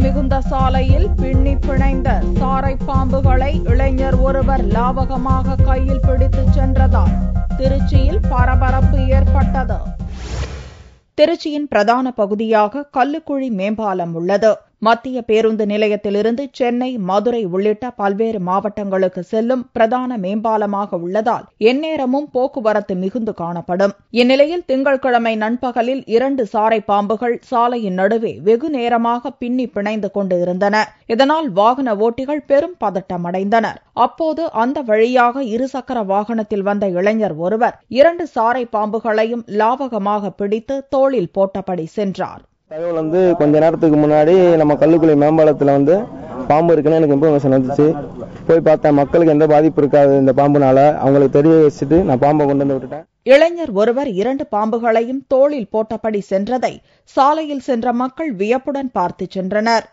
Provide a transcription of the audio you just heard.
மிகுந்த சாலையில் பின்னி பிணைந்த சாரை பாம்புகளை இளைஞர் ஒருவர் லாவகமாக கையில் பிடித்துச் சென்றதால் திருச்சியில் பரபரப்பு ஏற்பட்டது. திருச்சியின் பிரதான பகுதியாக கல்லுக்குழி மேம்பாலம் உள்ளது. மத்திய பேருந்து நிலையத்திலிருந்து சென்னை, மதுரை உள்ளிட்ட பல்வேறு மாவட்டங்களுக்கு செல்லும் பிரதான மேம்பாலமாக உள்ளதால் எந்நேரமும் போக்குவரத்து மிகுந்து காணப்படும். இந்நிலையில் திங்கட்கிழமை நண்பகலில் 2 சாரை பாம்புகள் சாலையின் நடுவே வெகு நேரமாக பின்னி பிணைந்து கொண்டு இருந்தன. இதனால் வாகன ஓட்டிகள் பெரும் பதட்டமடைந்தனர். அப்போது அந்த வழியாக இருசக்கர வாகனத்தில் வந்த இளைஞர் ஒருவர் 2 சாரை பாம்புகளையும் லாவகமாக பிடித்து தோளில் போட்டபடி சென்றார். தகவல் கொஞ்ச நேரத்துக்கு முன்னாடி நம்ம கல்லுக்குழி மேம்பாலத்தில் பாம்பு இருக்குன்னு எனக்கு இன்ஃபர்மேஷன் வந்துச்சு. போய் பார்த்தேன், மக்களுக்கு எந்த பாதிப்பு இருக்காது இந்த பாம்புனால, அவங்களுக்கு தெரிய வச்சுட்டு நான் பாம்பை கொண்டு வந்து விட்டுட்டேன். இளைஞர் ஒருவர் 2 பாம்புகளையும் தோளில் போட்டபடி சென்றதை சாலையில் சென்ற மக்கள் வியப்புடன் பார்த்து சென்றனர்.